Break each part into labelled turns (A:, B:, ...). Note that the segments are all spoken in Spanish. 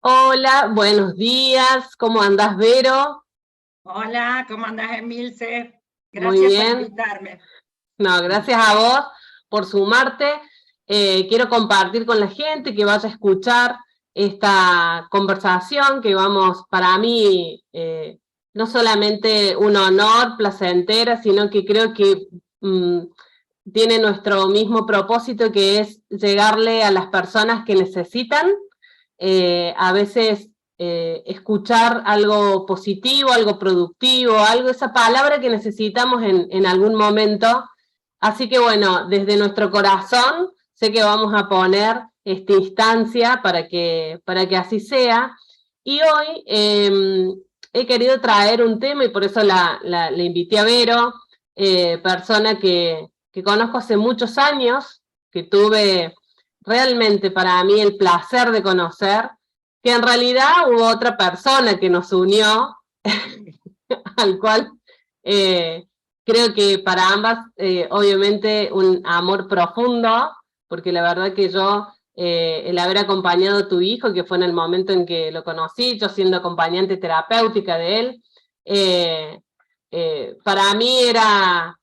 A: Hola, buenos días, ¿cómo andás, Vero?
B: Hola, ¿cómo andás, Emilce?
A: Muy
B: Gracias por
A: bien.
B: invitarme.
A: No, gracias a vos por sumarte. Quiero compartir con la gente que vaya a escuchar esta conversación que vamos, para mí, no solamente un honor, placentera, sino que creo que mm, tiene nuestro mismo propósito, que es llegarle a las personas que necesitan. A veces escuchar algo positivo, algo productivo, algo, esa palabra que necesitamos en algún momento. Así que bueno, desde nuestro corazón sé que vamos a poner esta instancia para que así sea. Y hoy he querido traer un tema y por eso le invité a Vero, persona que conozco hace muchos años, que tuve realmente para mí el placer de conocer, que en realidad hubo otra persona que nos unió, al cual eh, creo que para ambas, obviamente, un amor profundo, porque la verdad que yo, el haber acompañado a tu hijo, que fue en el momento en que lo conocí, yo siendo acompañante terapéutica de él, eh, para mí era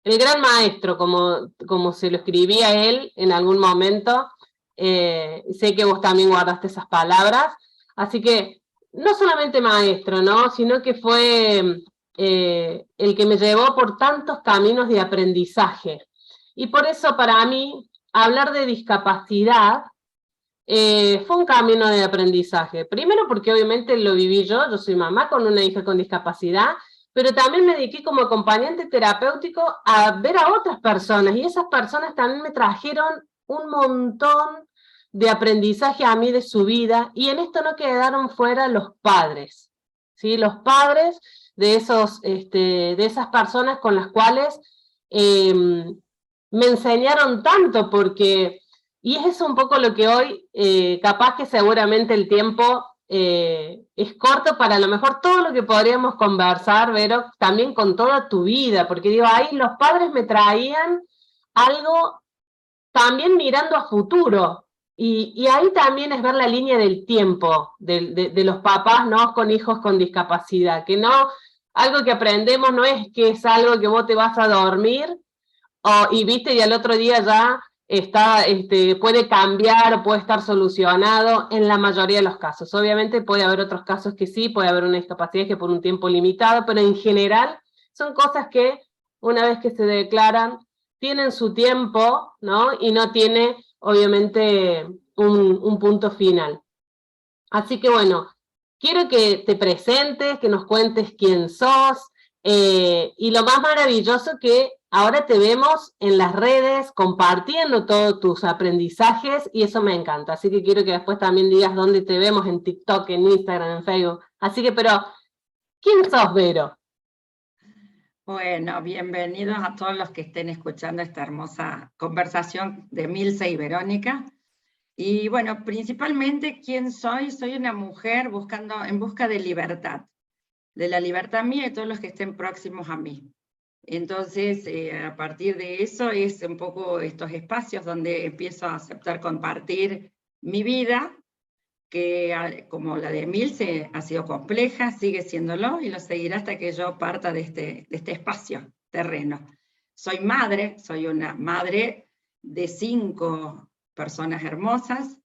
A: el gran maestro, como se lo escribía él en algún momento. Sé que vos también guardaste esas palabras, así que no solamente maestro, ¿no? Sino que fue el que me llevó por tantos caminos de aprendizaje. Y por eso para mí, hablar de discapacidad fue un camino de aprendizaje. Primero porque obviamente lo viví yo soy mamá con una hija con discapacidad, pero también me dediqué como acompañante terapéutico a ver a otras personas y esas personas también me trajeron un montón de aprendizaje a mí de su vida y en esto no quedaron fuera los padres, ¿sí? Los padres de esas personas con las cuales eh, me enseñaron tanto porque y es eso un poco lo que hoy, capaz que seguramente el tiempo es corto para a lo mejor todo lo que podríamos conversar, Vero, también con toda tu vida, porque digo, ahí los padres me traían algo también mirando a futuro, y ahí también es ver la línea del tiempo de los papás, ¿no? Con hijos con discapacidad, que no, algo que aprendemos no es que es algo que vos te vas a dormir y viste, y al otro día ya está, puede cambiar, puede estar solucionado en la mayoría de los casos. Obviamente puede haber otros casos que sí, puede haber una discapacidad que por un tiempo limitado, pero en general son cosas que una vez que se declaran tienen su tiempo, ¿no? Y no tiene, obviamente, un punto final. Así que bueno, quiero que te presentes, que nos cuentes quién sos, y lo más maravilloso que ahora te vemos en las redes compartiendo todos tus aprendizajes y eso me encanta. Así que quiero que después también digas dónde te vemos en TikTok, en Instagram, en Facebook. Así que, pero, ¿quién sos, Vero?
B: Bueno, bienvenidos a todos los que estén escuchando esta hermosa conversación de Milce y Verónica. Y bueno, principalmente, ¿quién soy? Soy una mujer en busca de la libertad mía y todos los que estén próximos a mí. Entonces, a partir de eso es un poco estos espacios donde empiezo a aceptar compartir mi vida, que como la de Emilce ha sido compleja, sigue siéndolo y lo seguirá hasta que yo parta de este espacio terreno. Soy una madre de 5 personas hermosas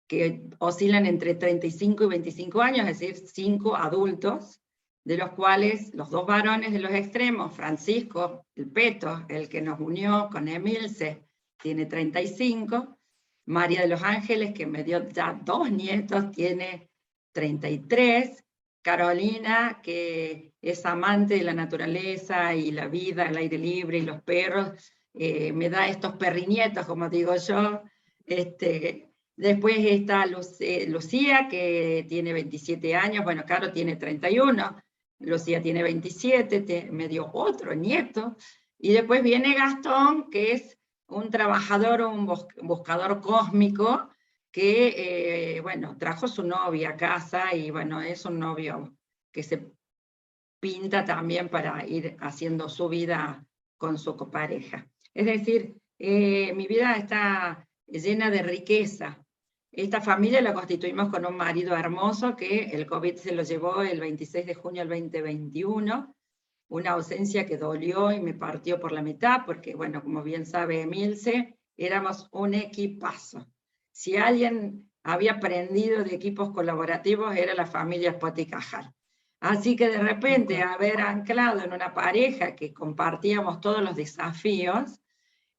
B: que oscilan entre 35 y 25 años, es decir, 5 adultos, de los cuales los 2 varones de los extremos, Francisco, el Peto, el que nos unió con Emilce, tiene 35, María de los Ángeles, que me dio ya 2 nietos, tiene 33, Carolina, que es amante de la naturaleza y la vida, el aire libre y los perros, me da estos perrinietos, como digo yo. Después está Lucía, que tiene 27 años, bueno, Caro tiene 31, Lucía tiene 27, me dio otro nieto. Y después viene Gastón, que es un trabajador, un buscador cósmico, que, bueno, trajo su novia a casa y, bueno, es un novio que se pinta también para ir haciendo su vida con su pareja. Es decir, mi vida está llena de riqueza, esta familia la constituimos con un marido hermoso que el COVID se lo llevó el 26 de junio del 2021, una ausencia que dolió y me partió por la mitad, porque, bueno, como bien sabe Emilce, éramos un equipazo. Si alguien había aprendido de equipos colaborativos, era la familia Spot y Cajal. Así que de repente haber anclado en una pareja que compartíamos todos los desafíos,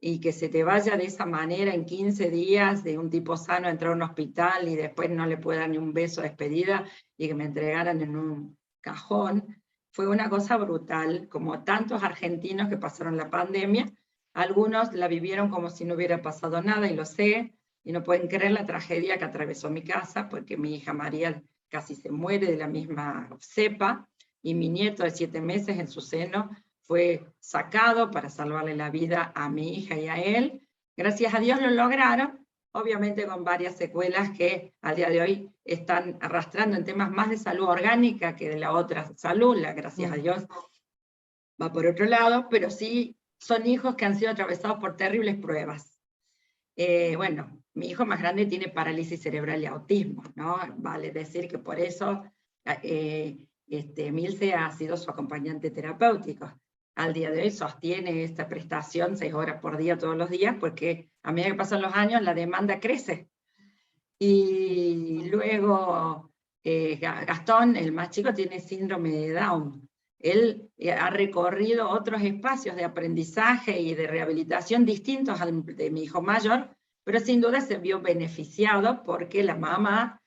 B: y que se te vaya de esa manera en 15 días de un tipo sano entrar a un hospital y después no le pueda ni un beso de despedida y que me entregaran en un cajón, fue una cosa brutal, como tantos argentinos que pasaron la pandemia. Algunos la vivieron como si no hubiera pasado nada, y lo sé, y no pueden creer la tragedia que atravesó mi casa, porque mi hija María casi se muere de la misma cepa, y mi nieto de 7 meses en su seno fue sacado para salvarle la vida a mi hija y a él. Gracias a Dios lo lograron, obviamente con varias secuelas que al día de hoy están arrastrando en temas más de salud orgánica que de la otra salud, gracias a Dios va por otro lado, pero sí son hijos que han sido atravesados por terribles pruebas. Bueno, mi hijo más grande tiene parálisis cerebral y autismo, ¿no? Vale decir que por eso Milce ha sido su acompañante terapéutico. Al día de hoy sostiene esta prestación 6 horas por día todos los días, porque a medida que pasan los años la demanda crece. Y luego Gastón, el más chico, tiene síndrome de Down. Él ha recorrido otros espacios de aprendizaje y de rehabilitación distintos al de mi hijo mayor, pero sin duda se vio beneficiado porque la mamá,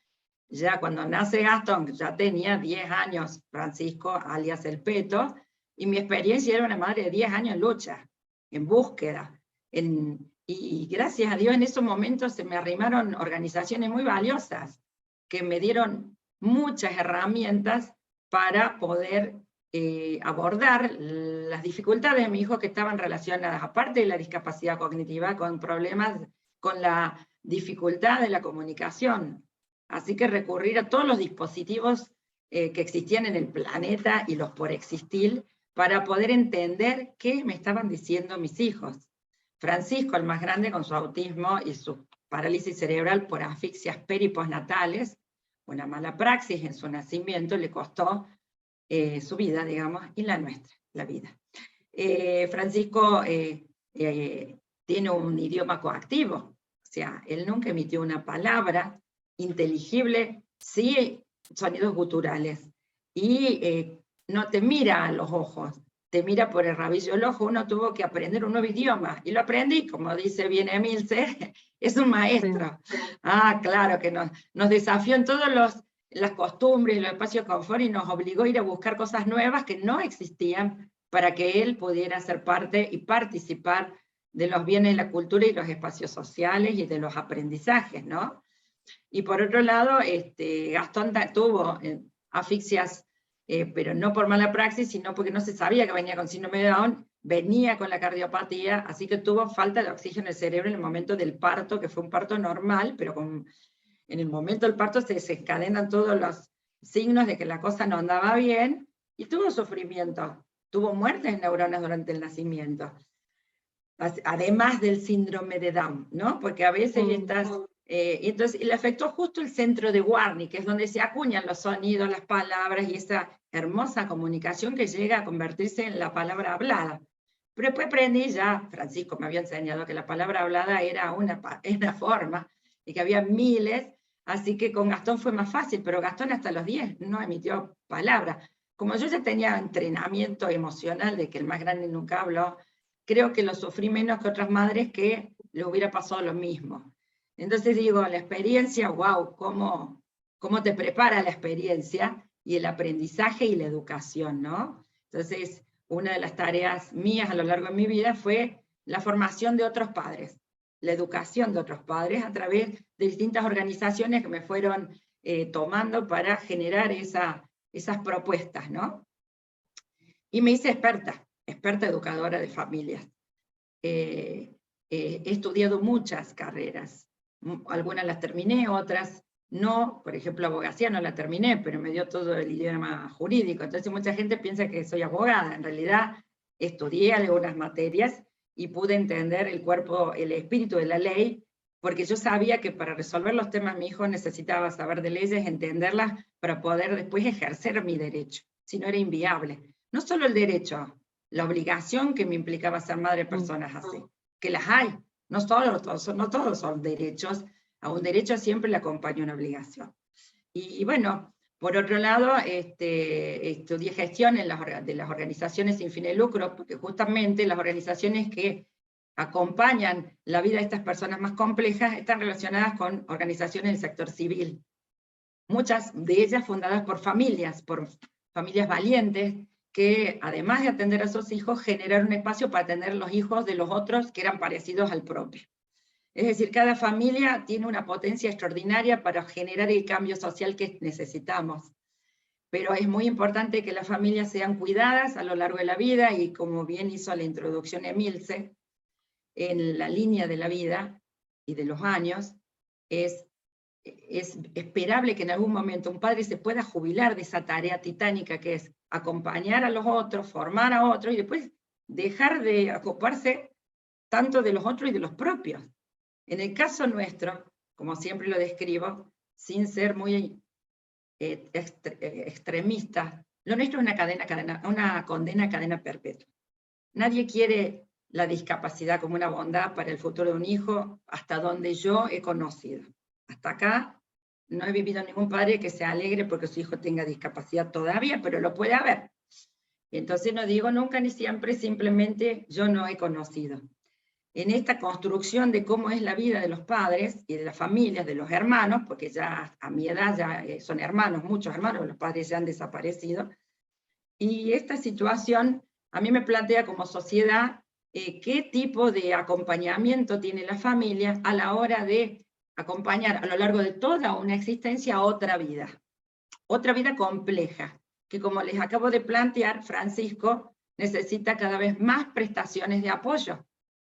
B: ya cuando nace Gastón, ya tenía 10 años, Francisco, alias el Peto, y mi experiencia era una madre de 10 años en lucha, en búsqueda, y gracias a Dios en esos momentos se me arrimaron organizaciones muy valiosas, que me dieron muchas herramientas para poder abordar las dificultades de mi hijo que estaban relacionadas, aparte de la discapacidad cognitiva, con problemas, con la dificultad de la comunicación. Así que recurrir a todos los dispositivos que existían en el planeta y los por existir, para poder entender qué me estaban diciendo mis hijos. Francisco, el más grande, con su autismo y su parálisis cerebral por asfixias periposnatales, una mala praxis en su nacimiento, le costó su vida, digamos, y la nuestra, la vida. Francisco tiene un idioma coactivo, o sea, él nunca emitió una palabra inteligible, sí sonidos guturales, y no te mira a los ojos, te mira por el rabillo del ojo. Uno tuvo que aprender un nuevo idioma, y lo aprendí, como dice bien Emilce, es un maestro. Sí. Ah, claro, que nos desafió en todas las costumbres, los espacios de confort, y nos obligó a ir a buscar cosas nuevas que no existían para que él pudiera ser parte y participar de los bienes de la cultura y los espacios sociales y de los aprendizajes, ¿no? Y por otro lado, Gastón tuvo asfixias, pero no por mala praxis, sino porque no se sabía que venía con síndrome de Down, venía con la cardiopatía, así que tuvo falta de oxígeno en el cerebro en el momento del parto, que fue un parto normal, pero en el momento del parto se desencadenan todos los signos de que la cosa no andaba bien, y tuvo sufrimiento, tuvo muertes de neuronas durante el nacimiento, además del síndrome de Down, ¿no? Porque a veces entonces le afectó justo el centro de Warney, que es donde se acuñan los sonidos, las palabras y esa hermosa comunicación que llega a convertirse en la palabra hablada. Pero después aprendí, ya Francisco me había enseñado que la palabra hablada era una forma, y que había miles, así que con Gastón fue más fácil, pero Gastón hasta los 10 no emitió palabra. Como yo ya tenía entrenamiento emocional de que el más grande nunca habló, creo que lo sufrí menos que otras madres que le hubiera pasado lo mismo. Entonces digo, la experiencia, wow, cómo te prepara la experiencia y el aprendizaje y la educación, ¿no? Entonces, una de las tareas mías a lo largo de mi vida fue la formación de otros padres, la educación de otros padres a través de distintas organizaciones que me fueron tomando para generar esas propuestas, ¿no? Y me hice experta educadora de familias. He estudiado muchas carreras, algunas las terminé, otras no. Por ejemplo, abogacía no la terminé, pero me dio todo el idioma jurídico, entonces mucha gente piensa que soy abogada. En realidad estudié algunas materias y pude entender el cuerpo, el espíritu de la ley, porque yo sabía que para resolver los temas mi hijo necesitaba saber de leyes, entenderlas, para poder después ejercer mi derecho, si no era inviable. No solo el derecho, la obligación que me implicaba ser madre de personas así, que las hay, no todos son derechos, a un derecho siempre le acompaña una obligación. Y bueno, por otro lado, estudié gestión de las organizaciones sin fines de lucro, porque justamente las organizaciones que acompañan la vida de estas personas más complejas están relacionadas con organizaciones del sector civil. Muchas de ellas fundadas por familias valientes, que además de atender a sus hijos, generaron un espacio para atender los hijos de los otros que eran parecidos al propio. Es decir, cada familia tiene una potencia extraordinaria para generar el cambio social que necesitamos. Pero es muy importante que las familias sean cuidadas a lo largo de la vida, y como bien hizo la introducción Emilce, en la línea de la vida y de los años, es esperable que en algún momento un padre se pueda jubilar de esa tarea titánica que es acompañar a los otros, formar a otros, y después dejar de ocuparse tanto de los otros y de los propios. En el caso nuestro, como siempre lo describo, sin ser muy extremista, lo nuestro es una condena a cadena perpetua. Nadie quiere la discapacidad como una bondad para el futuro de un hijo, hasta donde yo he conocido. Hasta acá no he vivido ningún padre que se alegre porque su hijo tenga discapacidad todavía, pero lo puede haber. Entonces no digo nunca ni siempre, simplemente yo no he conocido. En esta construcción de cómo es la vida de los padres y de las familias, de los hermanos, porque ya a mi edad ya son hermanos, muchos hermanos, los padres ya han desaparecido, y esta situación a mí me plantea como sociedad qué tipo de acompañamiento tiene la familia a la hora de acompañar a lo largo de toda una existencia a otra vida compleja, que como les acabo de plantear, Francisco necesita cada vez más prestaciones de apoyo,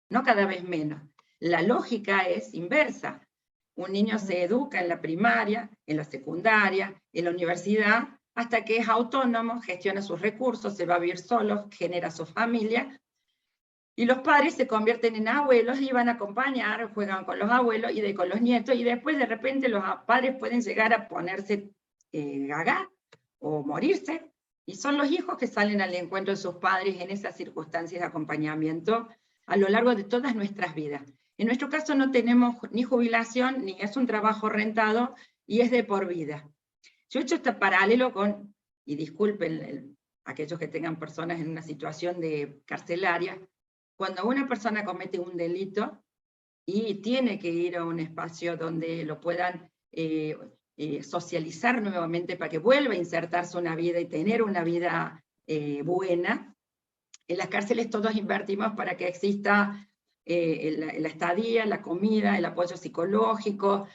B: no cada vez menos. La lógica es inversa. Un niño se educa en la primaria, en la secundaria, en la universidad, hasta que es autónomo, gestiona sus recursos, se va a vivir solo, genera su familia, y los padres se convierten en abuelos y van a acompañar, juegan con los abuelos y con los nietos, y después de repente los padres pueden llegar a ponerse gaga o morirse, y son los hijos que salen al encuentro de sus padres en esas circunstancias de acompañamiento a lo largo de todas nuestras vidas. En nuestro caso no tenemos ni jubilación, ni es un trabajo rentado, y es de por vida. Yo he hecho este paralelo con, y disculpen aquellos que tengan personas en una situación de carcelaria, cuando una persona comete un delito y tiene que ir a un espacio donde lo puedan socializar nuevamente para que vuelva a insertarse una vida y tener una vida buena, en las cárceles todos invertimos para que exista la estadía, la comida, el apoyo psicológico,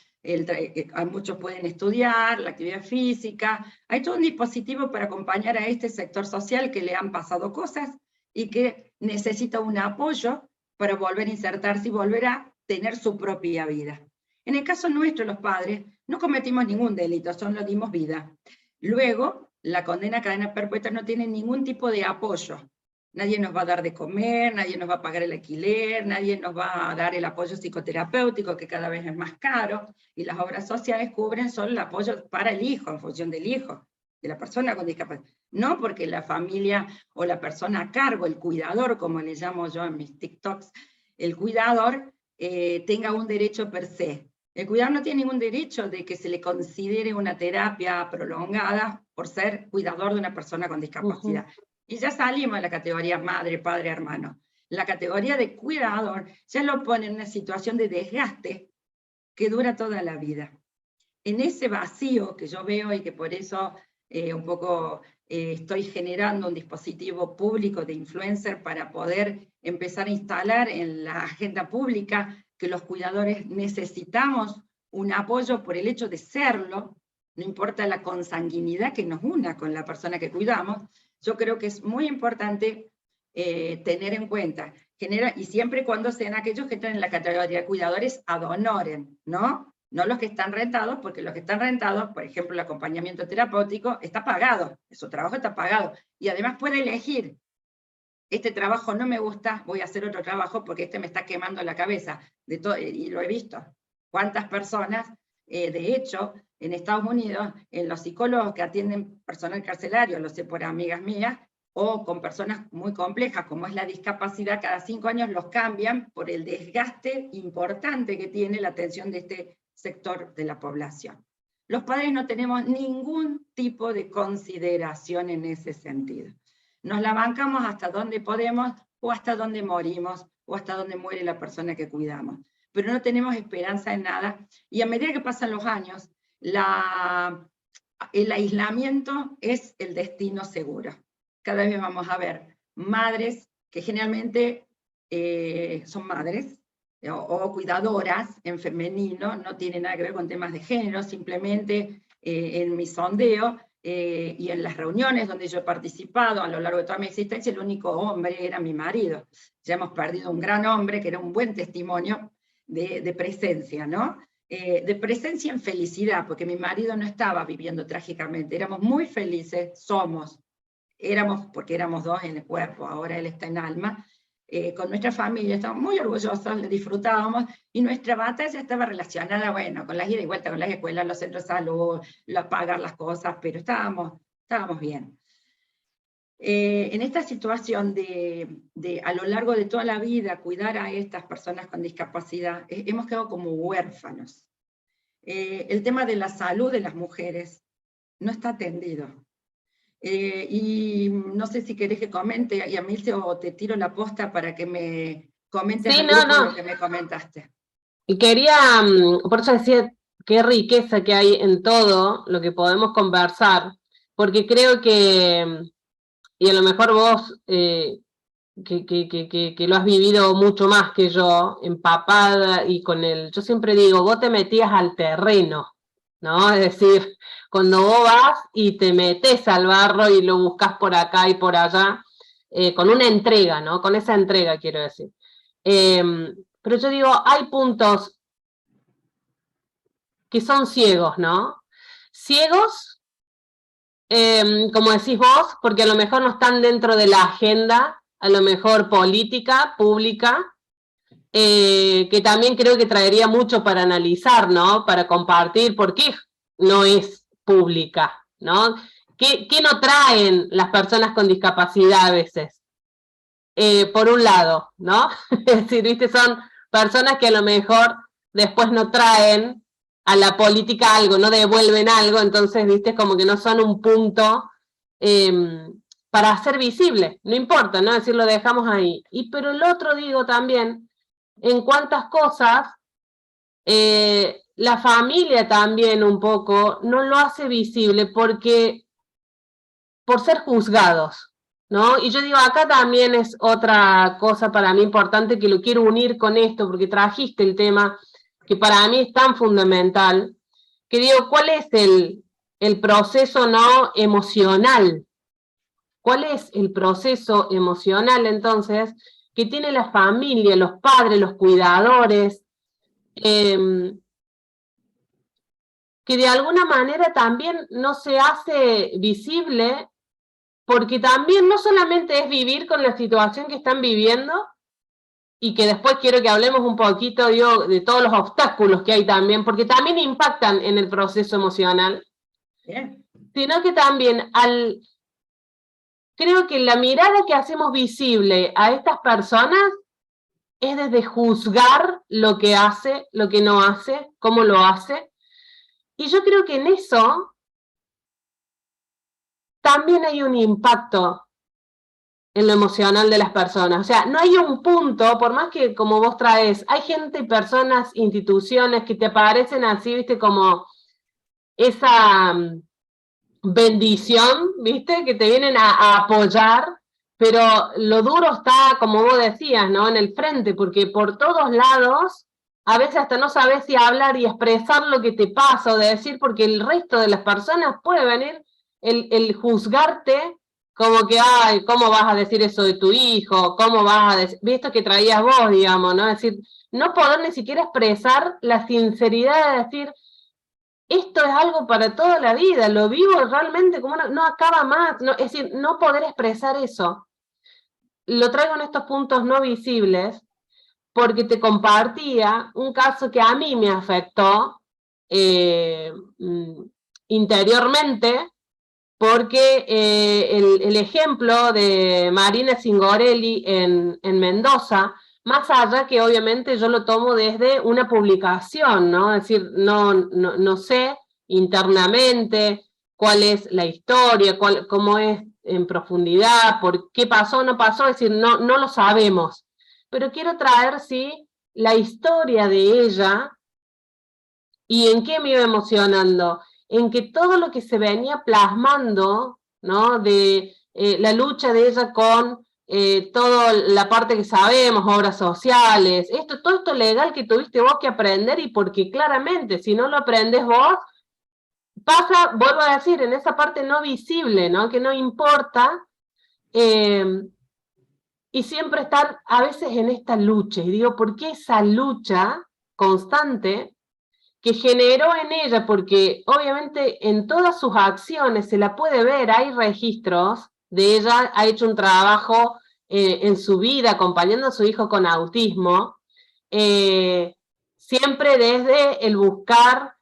B: muchos pueden estudiar, la actividad física, hay todo un dispositivo para acompañar a este sector social que le han pasado cosas y que necesita un apoyo para volver a insertarse y volver a tener su propia vida. En el caso nuestro, los padres, no cometimos ningún delito, solo dimos vida. Luego, la condena a cadena perpetua no tiene ningún tipo de apoyo. Nadie nos va a dar de comer, nadie nos va a pagar el alquiler, nadie nos va a dar el apoyo psicoterapéutico, que cada vez es más caro, y las obras sociales cubren solo el apoyo para el hijo, en función del hijo, de la persona con discapacidad. No porque la familia o la persona a cargo, el cuidador, como le llamo yo en mis TikToks, el cuidador tenga un derecho per se. El cuidador no tiene ningún derecho de que se le considere una terapia prolongada por ser cuidador de una persona con discapacidad. Y ya salimos de la categoría madre, padre, hermano. La categoría de cuidador ya lo pone en una situación de desgaste que dura toda la vida. En ese vacío que yo veo, y que por eso un poco estoy generando un dispositivo público de influencer para poder empezar a instalar en la agenda pública que los cuidadores necesitamos un apoyo por el hecho de serlo, no importa la consanguinidad que nos una con la persona que cuidamos. Yo creo que es muy importante tener en cuenta, y siempre y cuando sean aquellos que están en la categoría de cuidadores ad honorem, ¿no? No los que están rentados, porque los que están rentados, por ejemplo, el acompañamiento terapéutico, está pagado, su trabajo está pagado, y además puede elegir, este trabajo no me gusta, voy a hacer otro trabajo porque este me está quemando la cabeza, y lo he visto. ¿Cuántas personas, de hecho, en Estados Unidos, en los psicólogos que atienden personal carcelario, lo sé por amigas mías, o con personas muy complejas, como es la discapacidad, cada 5 años los cambian por el desgaste importante que tiene la atención de este sector de la población. Los padres no tenemos ningún tipo de consideración en ese sentido. Nos la bancamos hasta donde podemos, o hasta donde morimos, o hasta donde muere la persona que cuidamos. Pero no tenemos esperanza en nada, y a medida que pasan los años, el aislamiento es el destino seguro. Cada vez vamos a ver madres que generalmente son madres o cuidadoras en femenino, no tiene nada que ver con temas de género, simplemente en mi sondeo y en las reuniones donde yo he participado a lo largo de toda mi existencia, el único hombre era mi marido. Ya hemos perdido un gran hombre que era un buen testimonio de presencia, ¿no? De presencia en felicidad, porque mi marido no estaba viviendo trágicamente, éramos muy felices, éramos, porque éramos dos en el cuerpo, ahora él está en alma, con nuestra familia, estábamos muy orgullosos, le disfrutábamos, y nuestra batalla estaba relacionada, bueno, con las ida y vuelta, con las escuelas, los centros de salud, pagar las cosas, pero estábamos bien. En esta situación de a lo largo de toda la vida cuidar a estas personas con discapacidad, hemos quedado como huérfanos. El tema de la salud de las mujeres no está atendido. Y no sé si querés que comente, y a Milce, o te tiro la posta para que me comentes al grupo lo que me comentaste.
A: Y quería, por eso decía, qué riqueza que hay en todo lo que podemos conversar, porque creo que, y a lo mejor vos, que lo has vivido mucho más que yo, empapada, y yo siempre digo, vos te metías al terreno, ¿no? Es decir, cuando vos vas y te metes al barro y lo buscas por acá y por allá, con una entrega, ¿no? Con esa entrega, quiero decir. Pero yo digo, hay puntos que son ciegos, ¿no? Ciegos, como decís vos, porque a lo mejor no están dentro de la agenda, a lo mejor política, pública, que también creo que traería mucho para analizar, ¿no? Para compartir por qué no es pública, ¿no? ¿Qué no traen las personas con discapacidad a veces? Por un lado, ¿no? Es decir, ¿viste? Son personas que a lo mejor después no traen a la política algo, no devuelven algo, entonces, ¿viste? Como que no son un punto para hacer visible, no importa, ¿no? Es decir, lo dejamos ahí. Pero el otro digo también, en cuántas cosas la familia también un poco no lo hace visible por ser juzgados, ¿no? Y yo digo, acá también es otra cosa para mí importante que lo quiero unir con esto, porque trajiste el tema que para mí es tan fundamental, que digo, ¿cuál es el proceso no emocional? ¿Cuál es el proceso emocional, entonces, que tiene la familia, los padres, los cuidadores, que de alguna manera también no se hace visible, porque también no solamente es vivir con la situación que están viviendo, y que después quiero que hablemos un poquito, digo, de todos los obstáculos que hay también, porque también impactan en el proceso emocional, sino que también creo que la mirada que hacemos visible a estas personas es desde juzgar lo que hace, lo que no hace, cómo lo hace, y yo creo que en eso también hay un impacto en lo emocional de las personas. O sea, no hay un punto, por más que como vos traes, hay gente, personas, instituciones que te aparecen así, viste, como esa bendición, viste, que te vienen a apoyar, pero lo duro está, como vos decías, ¿no? En el frente, porque por todos lados, a veces hasta no sabes si hablar y expresar lo que te pasa, o de decir, porque el resto de las personas puede venir el juzgarte, como que, ay, ¿cómo vas a decir eso de tu hijo? ¿Cómo vas a decir? Visto que traías vos, digamos, ¿no? Es decir, no poder ni siquiera expresar la sinceridad de decir, esto es algo para toda la vida, lo vivo realmente como no acaba más, no, es decir, no poder expresar eso. Lo traigo en estos puntos no visibles, porque te compartía un caso que a mí me afectó interiormente, porque el ejemplo de Marina Singorelli en Mendoza, más allá que obviamente yo lo tomo desde una publicación, ¿no? Es decir, no sé internamente cuál es la historia, cómo es en profundidad, por qué pasó o no pasó, es decir, no lo sabemos. Pero quiero traer, sí, la historia de ella y en qué me iba emocionando, en que todo lo que se venía plasmando, ¿no? De la lucha de ella con toda la parte que sabemos, obras sociales, todo esto legal que tuviste vos que aprender, y porque claramente si no lo aprendes vos, pasa, vuelvo a decir, en esa parte no visible, ¿no? Que no importa, y siempre estar a veces en esta lucha, y digo, ¿por qué esa lucha constante que generó en ella? Porque obviamente en todas sus acciones se la puede ver, hay registros de ella, ha hecho un trabajo en su vida acompañando a su hijo con autismo, siempre desde el buscar,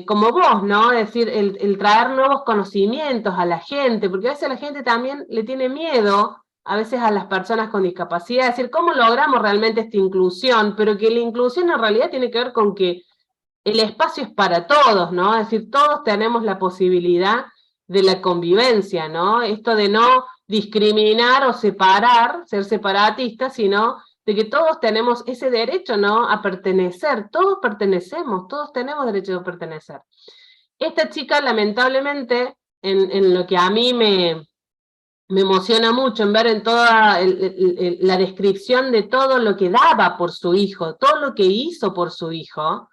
A: como vos, ¿no? Es decir, el traer nuevos conocimientos a la gente, porque a veces la gente también le tiene miedo a veces a las personas con discapacidad, es decir, ¿cómo logramos realmente esta inclusión? Pero que la inclusión en realidad tiene que ver con que el espacio es para todos, ¿no? Es decir, todos tenemos la posibilidad de la convivencia, ¿no? Esto de no discriminar o separar, ser separatistas, sino de que todos tenemos ese derecho, ¿no? A pertenecer, todos pertenecemos, todos tenemos derecho a pertenecer. Esta chica, lamentablemente, en lo que a mí me emociona mucho, en ver en toda la descripción de todo lo que daba por su hijo, todo lo que hizo por su hijo,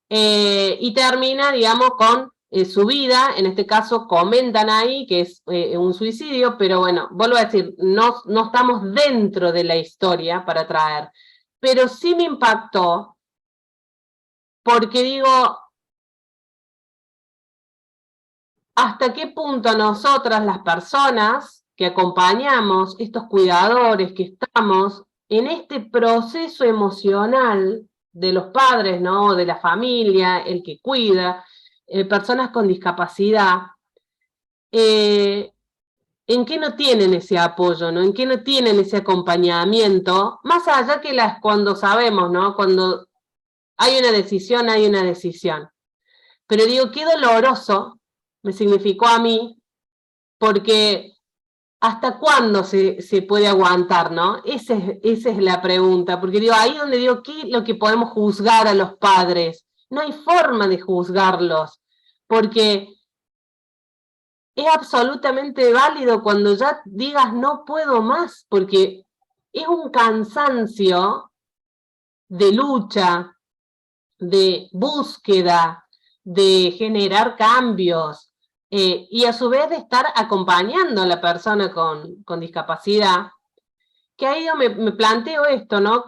A: y termina, digamos, con su vida. En este caso comentan ahí que es un suicidio, pero bueno, vuelvo a decir, no estamos dentro de la historia para traer, pero sí me impactó, porque digo, ¿hasta qué punto nosotras, las personas que acompañamos, estos cuidadores que estamos en este proceso emocional de los padres, ¿no? De la familia, el que cuida, personas con discapacidad, en qué no tienen ese apoyo, ¿no? En qué no tienen ese acompañamiento, más allá que cuando sabemos, ¿no? Cuando hay una decisión, hay una decisión. Pero digo, qué doloroso me significó a mí, porque ¿hasta cuándo se puede aguantar, no? Esa es la pregunta, porque digo, ahí donde digo, ¿qué es lo que podemos juzgar a los padres? No hay forma de juzgarlos, porque es absolutamente válido cuando ya digas no puedo más, porque es un cansancio de lucha, de búsqueda, de generar cambios, y a su vez de estar acompañando a la persona con discapacidad, que ahí yo me planteo esto, ¿no?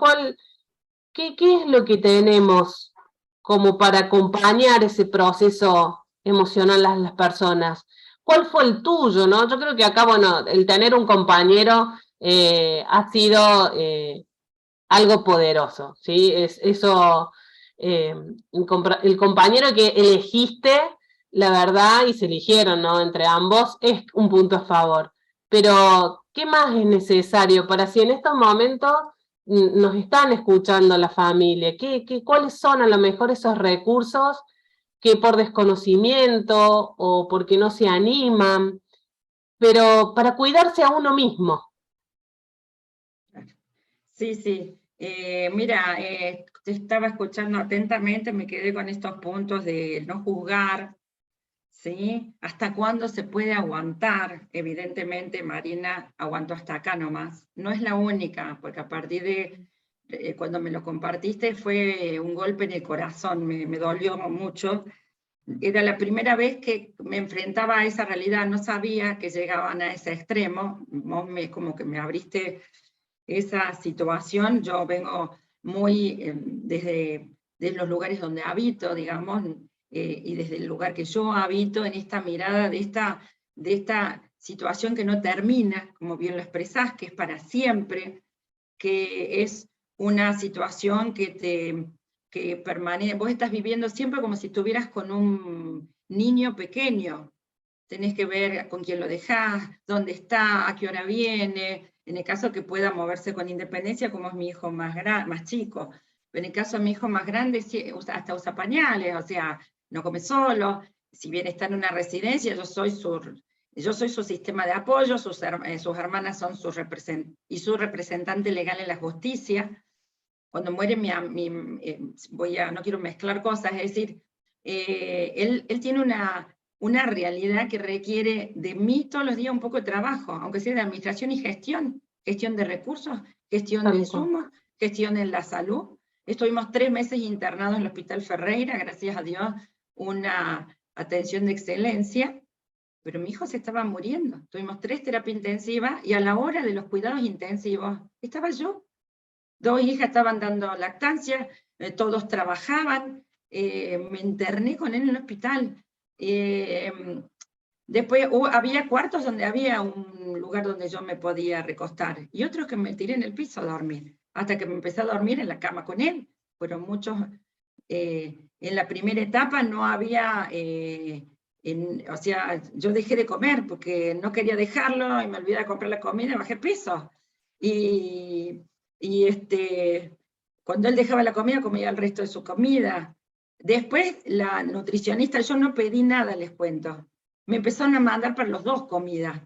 A: ¿Qué es lo que tenemos como para acompañar ese proceso emocional a las personas? ¿Cuál fue el tuyo, no? Yo creo que acá, bueno, el tener un compañero ha sido algo poderoso, ¿sí? Eso, el compañero que elegiste, la verdad, y se eligieron, ¿no? Entre ambos, es un punto a favor. Pero, ¿qué más es necesario para si en estos momentos nos están escuchando la familia? ¿Cuáles son a lo mejor esos recursos que por desconocimiento o porque no se animan, pero para cuidarse a uno mismo?
B: Sí, sí. Mira, te estaba escuchando atentamente, me quedé con estos puntos de no juzgar, ¿sí? ¿Hasta cuándo se puede aguantar? Evidentemente, Marina aguantó hasta acá nomás. No es la única, porque a partir de cuando me lo compartiste fue un golpe en el corazón, me dolió mucho. Era la primera vez que me enfrentaba a esa realidad, no sabía que llegaban a ese extremo. Vos como que me abriste esa situación. Yo vengo muy desde los lugares donde habito, digamos, y desde el lugar que yo habito, en esta mirada de esta situación que no termina, como bien lo expresás, que es para siempre, que es una situación que permanece, vos estás viviendo siempre como si estuvieras con un niño pequeño. Tenés que ver con quién lo dejás, dónde está, a qué hora viene, en el caso que pueda moverse con independencia, como es mi hijo más chico. En el caso de mi hijo más grande, hasta usa pañales, o sea, no come solo. Si bien está en una residencia, yo soy su sistema de apoyo, sus hermanas son su representante legal en la justicia. Cuando muere no quiero mezclar cosas, es decir, él tiene una realidad que requiere de mí todos los días un poco de trabajo, aunque sea de administración y gestión de recursos, gestión de insumos, gestión en la salud. Estuvimos 3 meses internados en el Hospital Ferreira, gracias a Dios, una atención de excelencia, pero mi hijo se estaba muriendo. Tuvimos 3 terapias intensivas y a la hora de los cuidados intensivos estaba yo. 2 hijas estaban dando lactancia, todos trabajaban, me interné con él en el hospital. Después había cuartos donde había un lugar donde yo me podía recostar, y otros que me tiré en el piso a dormir, hasta que me empecé a dormir en la cama con él. Fueron muchos, en la primera etapa no había, o sea, yo dejé de comer porque no quería dejarlo, y me olvidé de comprar la comida y bajé peso. Y cuando él dejaba la comida, comía el resto de su comida. Después, la nutricionista, yo no pedí nada, les cuento. Me empezaron a mandar para los 2 comidas.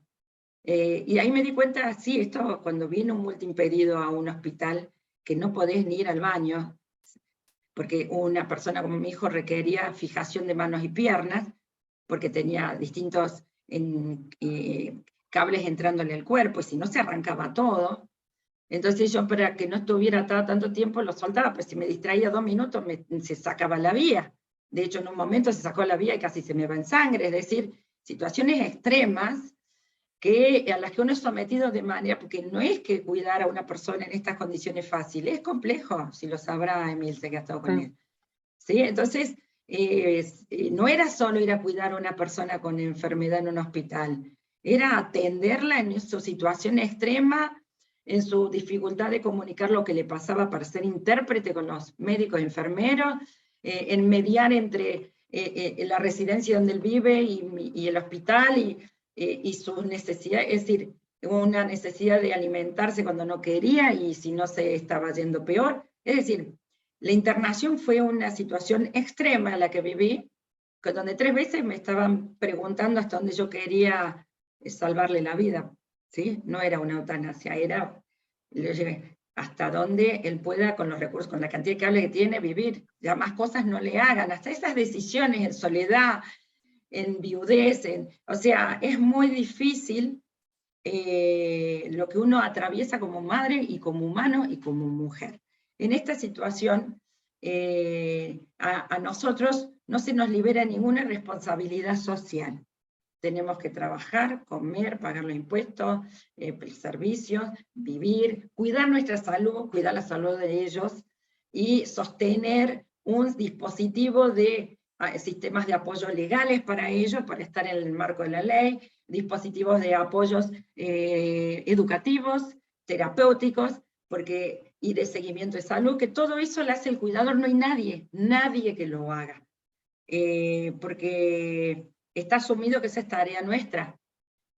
B: Y ahí me di cuenta, sí, esto cuando viene un multiimpedido a un hospital, que no podés ni ir al baño, porque una persona como mi hijo requería fijación de manos y piernas, porque tenía distintos cables entrándole al cuerpo, y si no se arrancaba todo. Entonces yo, para que no estuviera atado tanto tiempo, lo soltaba, pues si me distraía 2 minutos se sacaba la vía. De hecho, en un momento se sacó la vía y casi se me va en sangre. Es decir, situaciones extremas a las que uno es sometido de manera, porque no es que cuidar a una persona en estas condiciones es fácil, es complejo, si lo sabrá Emilce, que ha estado con él. ¿Sí? Entonces, no era solo ir a cuidar a una persona con enfermedad en un hospital, era atenderla en su situación extrema, en su dificultad de comunicar lo que le pasaba para ser intérprete con los médicos y enfermeros, en mediar entre la residencia donde él vive y el hospital, y sus necesidades, es decir, una necesidad de alimentarse cuando no quería, y si no se estaba yendo peor. Es decir, la internación fue una situación extrema la que viví, donde 3 veces me estaban preguntando hasta dónde yo quería salvarle la vida, ¿sí? No era una eutanasia, era hasta donde él pueda, con los recursos, con la cantidad de cable que tiene, vivir. Ya más cosas no le hagan, hasta esas decisiones en soledad, en viudez, o sea, es muy difícil lo que uno atraviesa como madre y como humano y como mujer. En esta situación, a nosotros no se nos libera ninguna responsabilidad social. Tenemos que trabajar, comer, pagar los impuestos, servicios, vivir, cuidar nuestra salud, cuidar la salud de ellos, y sostener un dispositivo de sistemas de apoyo legales para ellos, para estar en el marco de la ley, dispositivos de apoyos educativos, terapéuticos, y de seguimiento de salud, que todo eso lo hace el cuidador. No hay nadie que lo haga, porque está asumido que esa es tarea nuestra.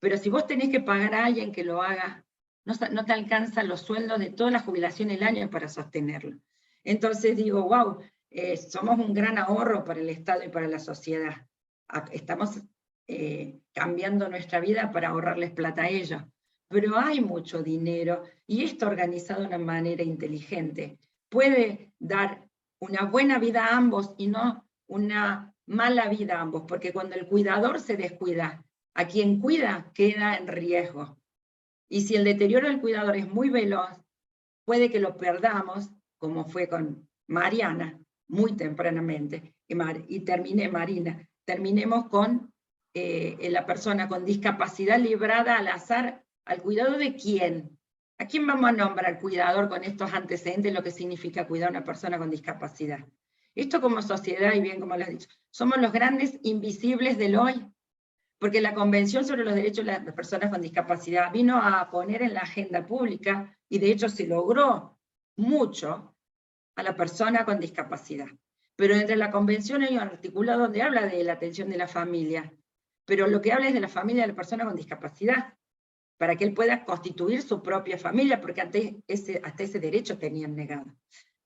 B: Pero si vos tenés que pagar a alguien que lo haga, no te alcanzan los sueldos de toda la jubilación el año para sostenerlo. Entonces digo, wow, somos un gran ahorro para el Estado y para la sociedad. Estamos cambiando nuestra vida para ahorrarles plata a ellos. Pero hay mucho dinero, y esto organizado de una manera inteligente puede dar una buena vida a ambos y no una mala vida a ambos, porque cuando el cuidador se descuida, a quien cuida queda en riesgo. Y si el deterioro del cuidador es muy veloz, puede que lo perdamos, como fue con Mariana, muy tempranamente, y terminemos con la persona con discapacidad librada al azar, al cuidado de quién. ¿A quién vamos a nombrar cuidador con estos antecedentes, lo que significa cuidar a una persona con discapacidad? Esto como sociedad, y bien como lo has dicho, somos los grandes invisibles del hoy, porque la Convención sobre los Derechos de las Personas con Discapacidad vino a poner en la agenda pública, y de hecho se logró mucho a la persona con discapacidad. Pero entre la convención hay un articulado donde habla de la atención de la familia, pero lo que habla es de la familia de la persona con discapacidad, para que él pueda constituir su propia familia, porque hasta ese derecho tenían negado.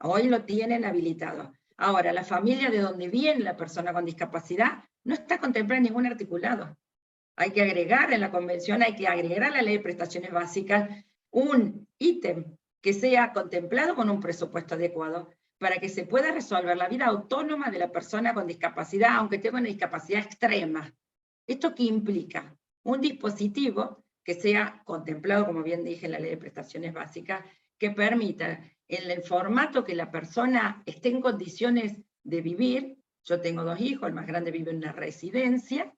B: Hoy lo tienen habilitado. Ahora, la familia de donde viene la persona con discapacidad no está contemplada en ningún articulado. Hay que agregar en la convención, hay que agregar a la ley de prestaciones básicas un ítem que sea contemplado con un presupuesto adecuado para que se pueda resolver la vida autónoma de la persona con discapacidad, aunque tenga una discapacidad extrema. ¿Esto qué implica? Un dispositivo que sea contemplado, como bien dije, en la ley de prestaciones básicas, que permita, en el formato que la persona esté en condiciones de vivir. Yo tengo 2 hijos, el más grande vive en una residencia,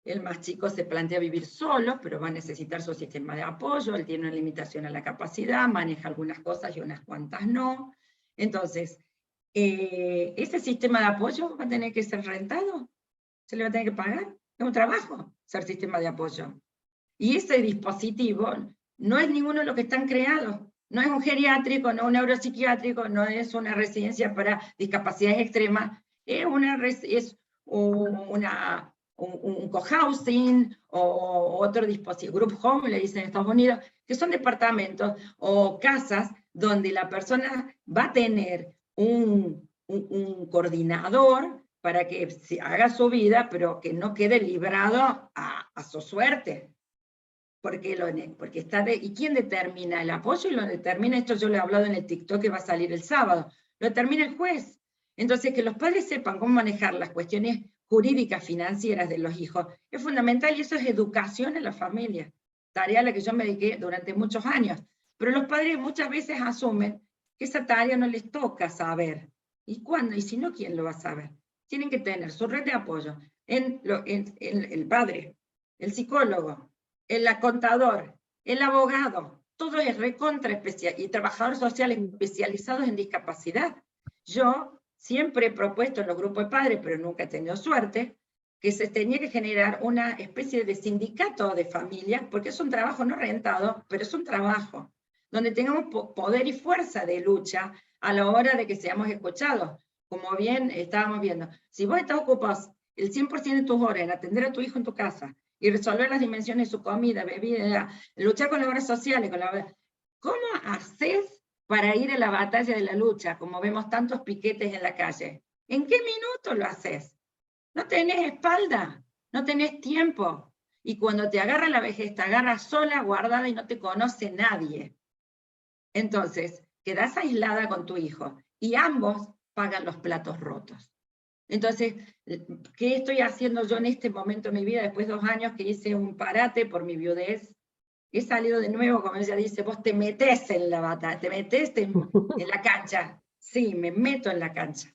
B: el más chico se plantea vivir solo, pero va a necesitar su sistema de apoyo, él tiene una limitación a la capacidad, maneja algunas cosas y unas cuantas no. Entonces, ese sistema de apoyo va a tener que ser rentado, se le va a tener que pagar, es un trabajo ser sistema de apoyo. Y ese dispositivo no es ninguno de los que están creados, no es un geriátrico, no es un neuropsiquiátrico, no es una residencia para discapacidades extremas, es un cohousing o otro dispositivo, group home, le dicen en Estados Unidos, que son departamentos o casas donde la persona va a tener un coordinador para que se haga su vida, pero que no quede librado a su suerte. Porque ¿y quién determina el apoyo? Y lo determina, esto yo lo he hablado en el TikTok que va a salir el sábado, lo determina el juez. Entonces, que los padres sepan cómo manejar las cuestiones jurídicas, financieras de los hijos, es fundamental, y eso es educación en la familia, tarea a la que yo me dediqué durante muchos años. Pero los padres muchas veces asumen que esa tarea no les toca saber. ¿Y cuándo? Y si no, ¿quién lo va a saber? Tienen que tener su red de apoyo en el padre, el psicólogo, el contador, el abogado, todo es recontra especial, y trabajadores sociales especializados en discapacidad. Yo siempre he propuesto en los grupos de padres, pero nunca he tenido suerte, que se tenía que generar una especie de sindicato de familias, porque es un trabajo no rentado, pero es un trabajo, donde tengamos poder y fuerza de lucha a la hora de que seamos escuchados. Como bien estábamos viendo, si vos estás ocupado el 100% de tus horas en atender a tu hijo en tu casa, y resolver las dimensiones de su comida, bebida, luchar con las obras sociales, ¿cómo haces para ir a la batalla de la lucha, como vemos tantos piquetes en la calle? ¿En qué minuto lo haces? No tenés espalda, no tenés tiempo, y cuando te agarra la vejez, te agarra sola, guardada, y no te conoce nadie. Entonces, quedás aislada con tu hijo, y ambos pagan los platos rotos. Entonces, ¿qué estoy haciendo yo en este momento de mi vida, después de 2 años que hice un parate por mi viudez? He salido de nuevo, como ella dice, vos te metés en la batalla, te metés en la cancha. Sí, me meto en la cancha,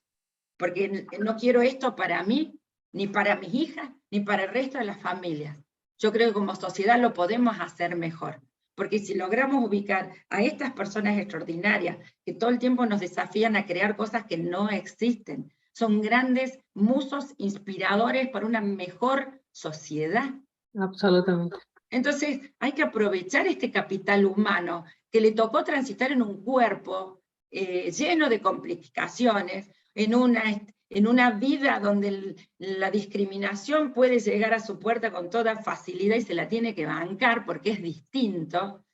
B: porque no quiero esto para mí, ni para mis hijas, ni para el resto de las familias. Yo creo que como sociedad lo podemos hacer mejor, porque si logramos ubicar a estas personas extraordinarias, que todo el tiempo nos desafían a crear cosas que no existen, son grandes musos inspiradores para una mejor sociedad.
A: Absolutamente.
B: Entonces hay que aprovechar este capital humano que le tocó transitar en un cuerpo lleno de complicaciones, en una vida donde la discriminación puede llegar a su puerta con toda facilidad y se la tiene que bancar porque es distinto,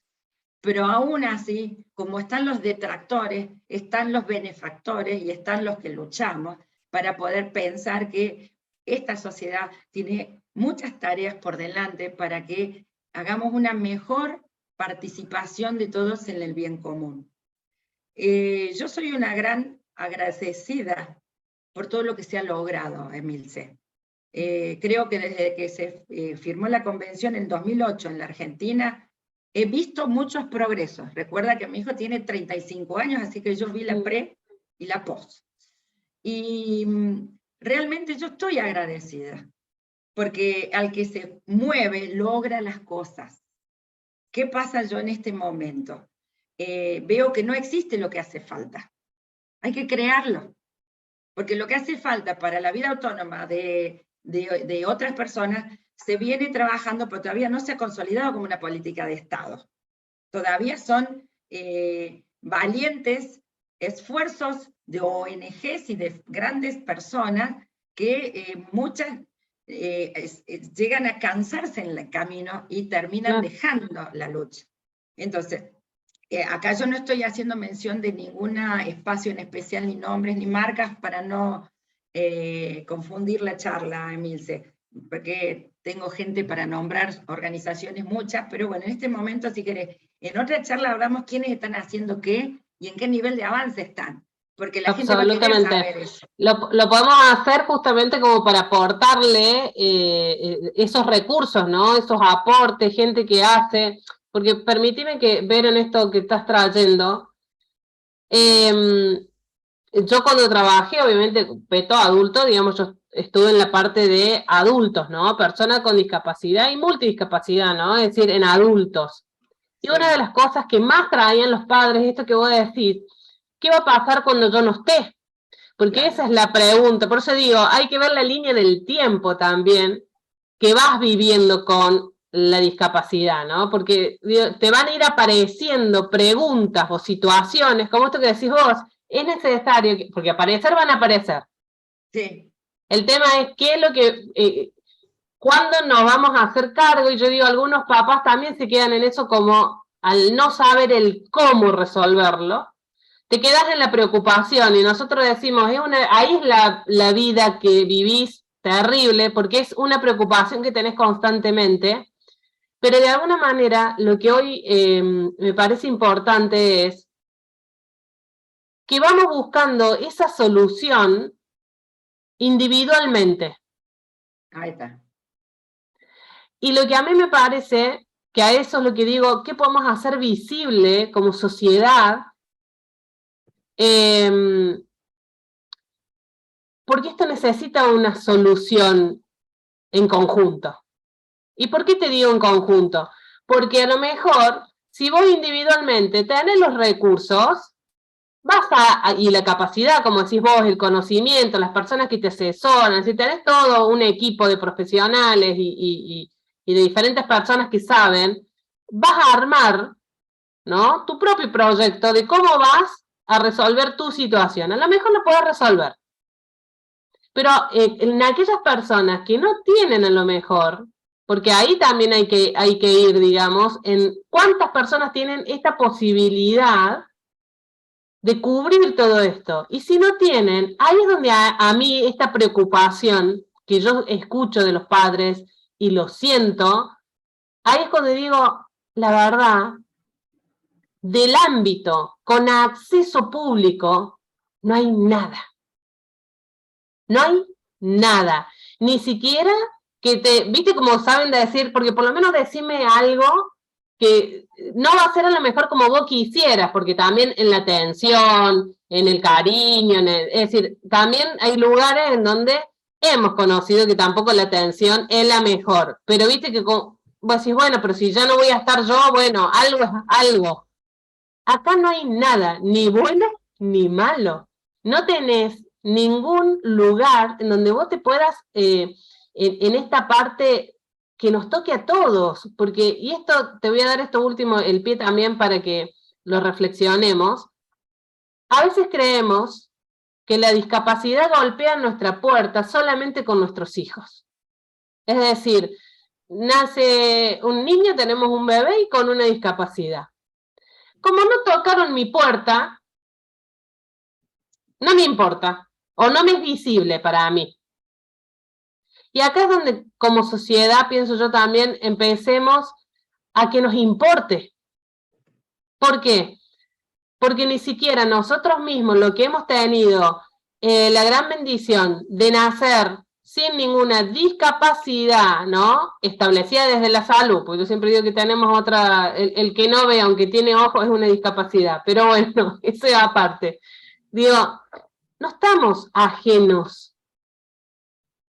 B: pero aún así, como están los detractores, están los benefactores y están los que luchamos para poder pensar que esta sociedad tiene muchas tareas por delante para que hagamos una mejor participación de todos en el bien común. Yo soy una gran agradecida por todo lo que se ha logrado, Emilce. Creo que desde que se firmó la convención en 2008 en la Argentina, he visto muchos progresos. Recuerda que mi hijo tiene 35 años, así que yo vi la pre y la post. Y realmente yo estoy agradecida, porque al que se mueve logra las cosas. ¿Qué pasa yo en este momento? Veo que no existe lo que hace falta. Hay que crearlo. Porque lo que hace falta para la vida autónoma de otras personas se viene trabajando, pero todavía no se ha consolidado como una política de Estado. Todavía son valientes esfuerzos de ONGs y de grandes personas que muchas llegan a cansarse en el camino y terminan dejando la lucha. Entonces, acá yo no estoy haciendo mención de ningún espacio en especial, ni nombres, ni marcas, para no confundir la charla, Emilce, porque tengo gente para nombrar organizaciones muchas, pero bueno, en este momento, si querés, en otra charla hablamos quiénes están haciendo qué y en qué nivel de avance están, porque la gente va a querer saber eso.
A: Lo podemos hacer justamente como para aportarle esos recursos, ¿no? Esos aportes, gente que hace, porque permíteme ver en esto que estás trayendo. Yo cuando trabajé, obviamente, peto adulto, digamos, yo estuve en la parte de adultos, ¿no? Personas con discapacidad y multidiscapacidad, ¿no? Es decir, en adultos. Y una de las cosas que más traían los padres, esto que voy a decir, ¿qué va a pasar cuando yo no esté? Porque esa es la pregunta. Por eso digo, hay que ver la línea del tiempo también que vas viviendo con la discapacidad, ¿no? Porque te van a ir apareciendo preguntas o situaciones, como esto que decís vos, es necesario, porque aparecer van a aparecer.
B: Sí.
A: El tema es qué es lo que, cuándo nos vamos a hacer cargo, y yo digo, algunos papás también se quedan en eso como al no saber el cómo resolverlo, te quedas en la preocupación, y nosotros decimos, ahí es la vida que vivís terrible, porque es una preocupación que tenés constantemente, pero de alguna manera lo que hoy me parece importante es que vamos buscando esa solución individualmente.
B: Ahí está.
A: Y lo que a mí me parece, que a eso es lo que digo, ¿qué podemos hacer visible como sociedad? Porque esto necesita una solución en conjunto. ¿Y por qué te digo en conjunto? Porque a lo mejor, si vos individualmente tenés los recursos, y la capacidad, como decís vos, el conocimiento, las personas que te asesoran, si tenés todo un equipo de profesionales y de diferentes personas que saben, vas a armar, ¿no?, tu propio proyecto de cómo vas a resolver tu situación. A lo mejor lo podés resolver, pero en aquellas personas que no tienen a lo mejor, porque ahí también hay que ir, digamos, en cuántas personas tienen esta posibilidad de cubrir todo esto. Y si no tienen, ahí es donde a mí esta preocupación que yo escucho de los padres y lo siento, ahí es cuando digo, la verdad, del ámbito con acceso público, no hay nada. No hay nada. Ni siquiera viste como saben de decir, porque por lo menos decime algo que no va a ser a lo mejor como vos quisieras, porque también en la atención, en el cariño, es decir, también hay lugares en donde hemos conocido que tampoco la atención es la mejor, pero viste que vos decís, bueno, pero si ya no voy a estar yo, bueno, algo es algo. Acá no hay nada, ni bueno ni malo. No tenés ningún lugar en donde vos te puedas, en esta parte que nos toque a todos, porque, y esto, te voy a dar esto último, el pie también para que lo reflexionemos, a veces creemos que la discapacidad golpea nuestra puerta solamente con nuestros hijos. Es decir, nace un niño, tenemos un bebé y con una discapacidad. Como no tocaron mi puerta, no me importa, o no me es visible para mí. Y acá es donde, como sociedad, pienso yo también, empecemos a que nos importe. ¿Por qué? Porque ni siquiera nosotros mismos, lo que hemos tenido la gran bendición de nacer sin ninguna discapacidad, ¿no?, establecida desde la salud, porque yo siempre digo que tenemos otra, el que no ve, aunque tiene ojos, es una discapacidad, pero bueno, eso es aparte. Digo, no estamos ajenos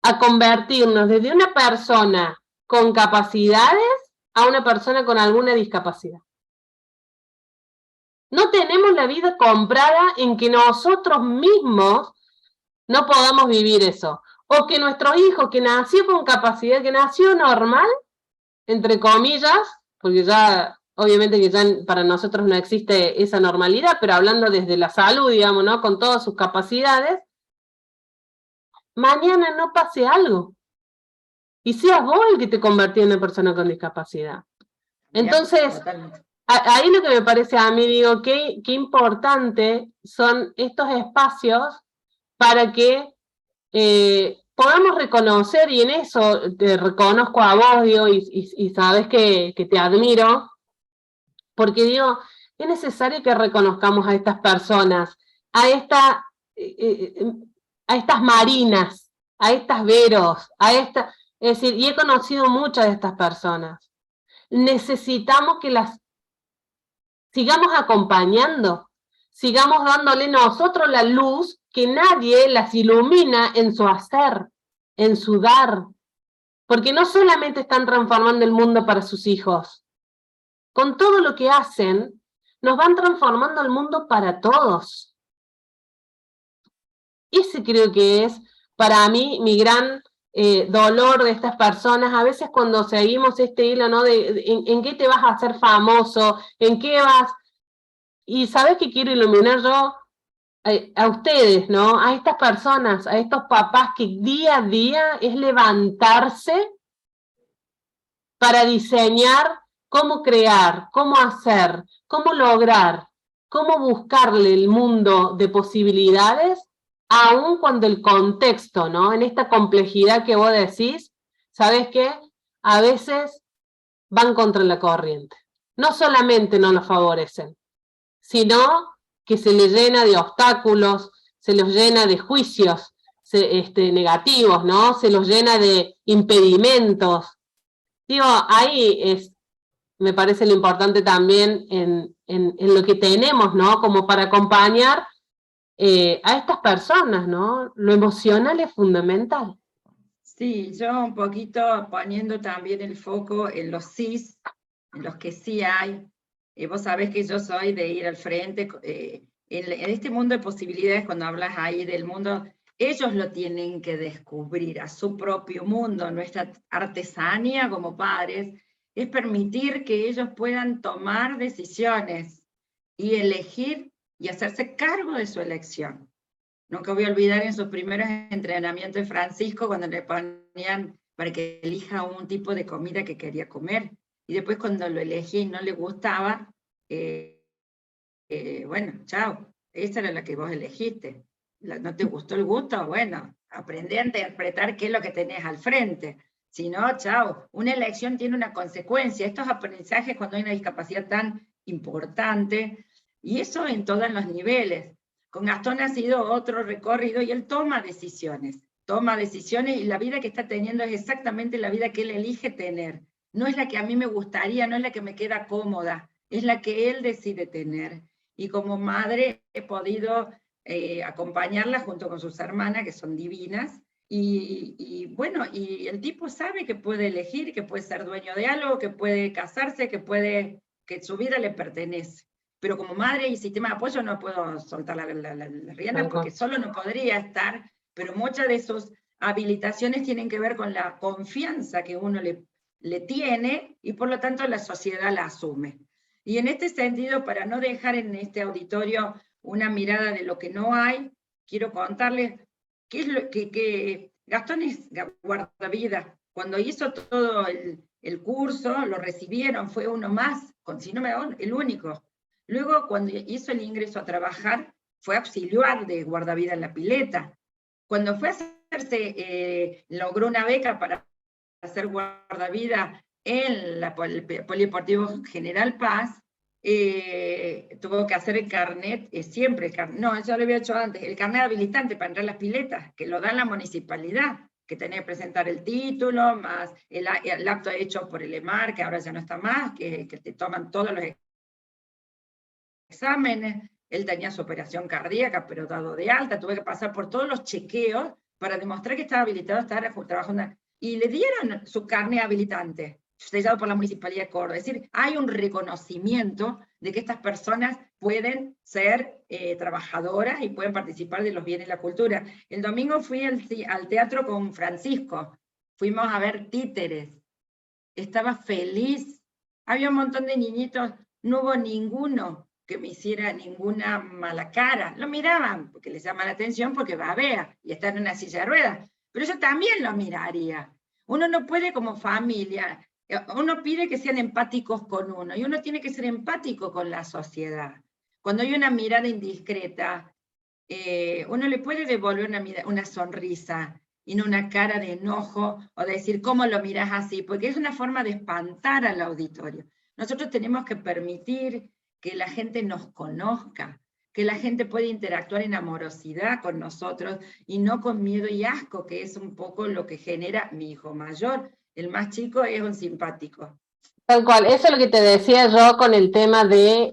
A: a convertirnos desde una persona con capacidades a una persona con alguna discapacidad. No tenemos la vida comprada en que nosotros mismos no podamos vivir eso. O que nuestro hijo que nació con capacidad, que nació normal, entre comillas, porque ya obviamente que ya para nosotros no existe esa normalidad, pero hablando desde la salud, digamos, ¿no? Con todas sus capacidades, mañana no pase algo. Y seas vos el que te convertí en una persona con discapacidad. Entonces, ahí lo que me parece a mí, digo, qué importante son estos espacios para que podamos reconocer, y en eso te reconozco a vos, digo, y sabes que te admiro, porque digo, es necesario que reconozcamos a estas personas, a estas Marinas, a estas Veros, es decir, y he conocido muchas de estas personas. Necesitamos que las sigamos acompañando, sigamos dándole nosotros la luz que nadie las ilumina en su hacer, en su dar, porque no solamente están transformando el mundo para sus hijos, con todo lo que hacen, nos van transformando el mundo para todos. Ese creo que es, para mí, mi gran dolor de estas personas, a veces cuando seguimos este hilo, ¿no? ¿En qué te vas a hacer famoso? ¿En qué vas? Y ¿sabes qué quiero iluminar yo? A ustedes, ¿no? A estas personas, a estos papás que día a día es levantarse para diseñar cómo crear, cómo hacer, cómo lograr, cómo buscarle el mundo de posibilidades, aun cuando el contexto, ¿no? En esta complejidad que vos decís, ¿sabes qué? A veces van contra la corriente. No solamente no los favorecen, sino que se les llena de obstáculos, se los llena de juicios negativos, ¿no? Se los llena de impedimentos. Digo, ahí me parece lo importante también en lo que tenemos, ¿no? Como para acompañar a estas personas, ¿no? Lo emocional es fundamental.
B: Sí, yo un poquito poniendo también el foco en los sís, en los que sí hay. Vos sabés que yo soy de ir al frente. En este mundo de posibilidades, cuando hablas ahí del mundo, ellos lo tienen que descubrir a su propio mundo. Nuestra artesanía como padres es permitir que ellos puedan tomar decisiones y elegir y hacerse cargo de su elección. Nunca voy a olvidar en sus primeros entrenamientos de Francisco, cuando le ponían para que elija un tipo de comida que quería comer. Y después cuando lo elegía y no le gustaba, bueno, chao, esa era la que vos elegiste. ¿No te gustó el gusto? Bueno, aprendí a interpretar qué es lo que tenés al frente. Si no, chao. Una elección tiene una consecuencia. Estos aprendizajes cuando hay una discapacidad tan importante, y eso en todos los niveles. Con Gastón ha sido otro recorrido y él toma decisiones y la vida que está teniendo es exactamente la vida que él elige tener. No es la que a mí me gustaría, no es la que me queda cómoda, es la que él decide tener. Y como madre he podido acompañarla junto con sus hermanas, que son divinas, y bueno, y el tipo sabe que puede elegir, que puede ser dueño de algo, que puede casarse, que su vida le pertenece. Pero como madre y sistema de apoyo no puedo soltar la rienda porque solo no podría estar, pero muchas de sus habilitaciones tienen que ver con la confianza que uno le tiene y por lo tanto la sociedad la asume. Y en este sentido, para no dejar en este auditorio una mirada de lo que no hay, quiero contarles qué es lo que Gastón es guardavidas. Cuando hizo todo el curso, lo recibieron, fue uno más, si no me hago, el único. Luego, cuando hizo el ingreso a trabajar, fue auxiliar de guardavidas en la pileta. Cuando fue a hacerse, logró una beca para hacer guardavidas en el Polideportivo General Paz, tuvo que hacer el carnet, siempre, no, ya lo había hecho antes, el carnet habilitante para entrar a las piletas, que lo da la municipalidad, que tenía que presentar el título, más el acto hecho por el EMAR, que ahora ya no está más, que te toman todos los exámenes. Él tenía su operación cardíaca, pero dado de alta, tuve que pasar por todos los chequeos para demostrar que estaba habilitado a estar trabajando, y le dieron su carnet habilitante, sellado por la Municipalidad de Córdoba. Es decir, hay un reconocimiento de que estas personas pueden ser trabajadoras y pueden participar de los bienes de la cultura. El domingo fui al teatro con Francisco, fuimos a ver títeres, estaba feliz Había un montón de niñitos, no hubo ninguno que me hiciera ninguna mala cara. Lo miraban porque les llama la atención, porque babea y está en una silla de ruedas. Pero yo también lo miraría. Uno no puede como familia, uno pide que sean empáticos con uno, y uno tiene que ser empático con la sociedad. Cuando hay una mirada indiscreta, uno le puede devolver una sonrisa y no una cara de enojo o de decir, ¿cómo lo miras así? Porque es una forma de espantar al auditorio. Nosotros tenemos que permitir que la gente nos conozca, que la gente pueda interactuar en amorosidad con nosotros y no con miedo y asco, que es un poco lo que genera mi hijo mayor. El más chico es un simpático.
A: Tal cual, eso es lo que te decía yo con el tema de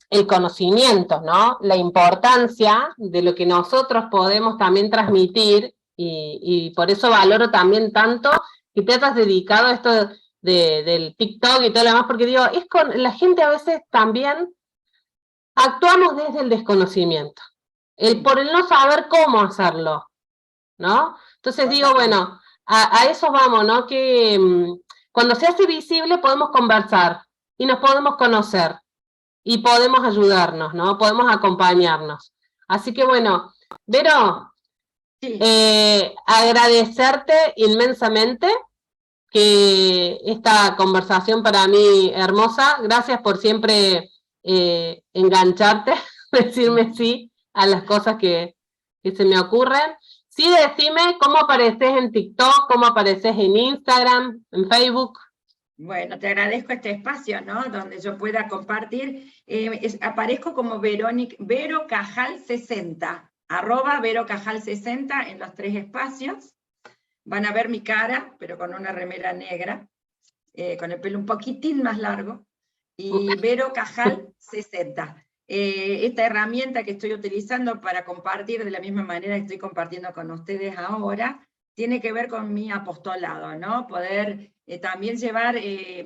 A: el conocimiento, ¿no? La importancia de lo que nosotros podemos también transmitir, y por eso valoro también tanto que te hayas dedicado a esto del TikTok y todo lo demás, porque digo, la gente a veces también actuamos desde el desconocimiento, por el no saber cómo hacerlo, ¿no? Entonces digo, bueno, a eso vamos, ¿no? Que cuando se hace visible podemos conversar y nos podemos conocer y podemos ayudarnos, ¿no? Podemos acompañarnos. Así que bueno, Vero,
B: Sí.
A: Agradecerte inmensamente que esta conversación para mí hermosa. Gracias por siempre engancharte, decirme sí a las cosas que se me ocurren. Sí, decime cómo apareces en TikTok, cómo apareces en Instagram, en Facebook.
B: Bueno, te agradezco este espacio, ¿no? Donde yo pueda compartir. Aparezco como Vero Cajal 60, @Vero Cajal 60 en los 3 espacios. Van a ver mi cara, pero con una remera negra, con el pelo un poquitín más largo, y Vero Cajal 60. Esta herramienta que estoy utilizando para compartir de la misma manera que estoy compartiendo con ustedes ahora, tiene que ver con mi apostolado, ¿no? Poder también llevar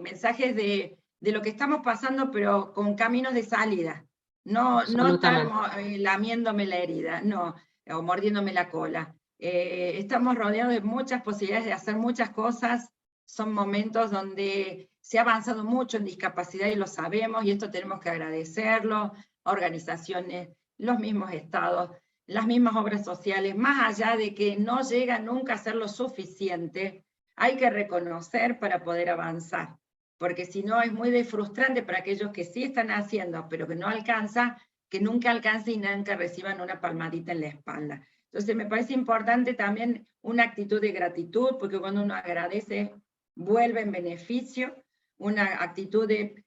B: mensajes de lo que estamos pasando, pero con caminos de salida. No estar lamiéndome la herida, no, o mordiéndome la cola. Estamos rodeados de muchas posibilidades de hacer muchas cosas. Son momentos donde se ha avanzado mucho en discapacidad y lo sabemos, y esto tenemos que agradecerlo, organizaciones, los mismos estados, las mismas obras sociales, más allá de que no llega nunca a ser lo suficiente, hay que reconocer para poder avanzar, porque si no es muy frustrante para aquellos que sí están haciendo, pero que no alcanza, que nunca alcance y nunca reciban una palmadita en la espalda. Entonces me parece importante también una actitud de gratitud, porque cuando uno agradece, vuelve en beneficio, una actitud de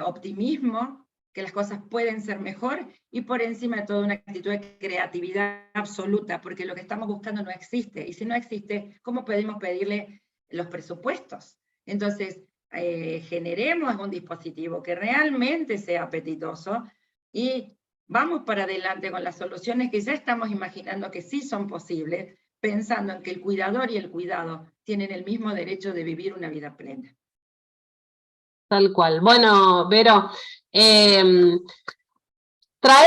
B: optimismo, que las cosas pueden ser mejor, y por encima de todo una actitud de creatividad absoluta, porque lo que estamos buscando no existe, y si no existe, ¿cómo podemos pedirle los presupuestos? Entonces, generemos un dispositivo que realmente sea apetitoso, y vamos para adelante con las soluciones que ya estamos imaginando que sí son posibles, pensando en que el cuidador y el cuidado tienen el mismo derecho de vivir una vida plena.
A: Tal cual. Bueno, Vero, traer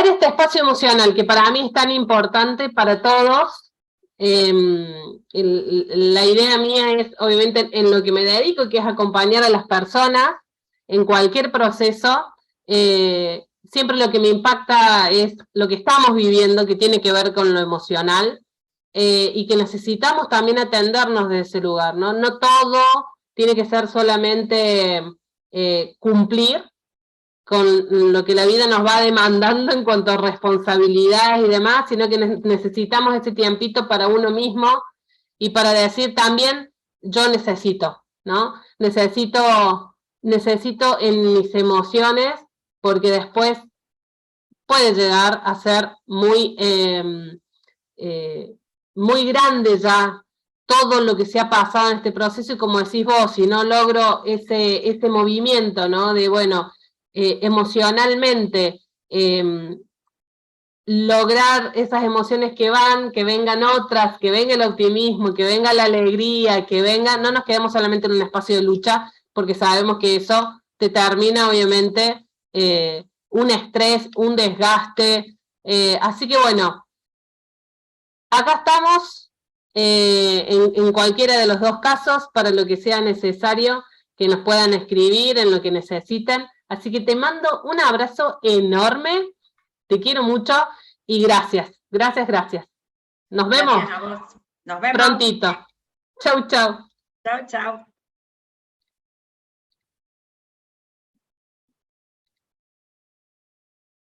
A: este espacio emocional que para mí es tan importante para todos, la idea mía es, obviamente, en lo que me dedico, que es acompañar a las personas en cualquier proceso. Siempre lo que me impacta es lo que estamos viviendo, que tiene que ver con lo emocional, y que necesitamos también atendernos de ese lugar, ¿no? No todo tiene que ser solamente cumplir con lo que la vida nos va demandando en cuanto a responsabilidades y demás, sino que necesitamos ese tiempito para uno mismo y para decir también, yo necesito, ¿no? Necesito en mis emociones, porque después puede llegar a ser muy grande ya todo lo que se ha pasado en este proceso, y como decís vos, si no logro ese movimiento, ¿no? De, bueno, emocionalmente, lograr esas emociones que van, que vengan otras, que venga el optimismo, que venga la alegría, que venga, no nos quedemos solamente en un espacio de lucha, porque sabemos que eso te termina, obviamente, un estrés, un desgaste. Así que bueno, acá estamos en cualquiera de los dos casos para lo que sea necesario, que nos puedan escribir en lo que necesiten. Así que te mando un abrazo enorme, te quiero mucho y gracias, gracias, gracias. Nos vemos.
B: Gracias a vos. Nos vemos.
A: Prontito. Chau, chau.
B: Chao, chao.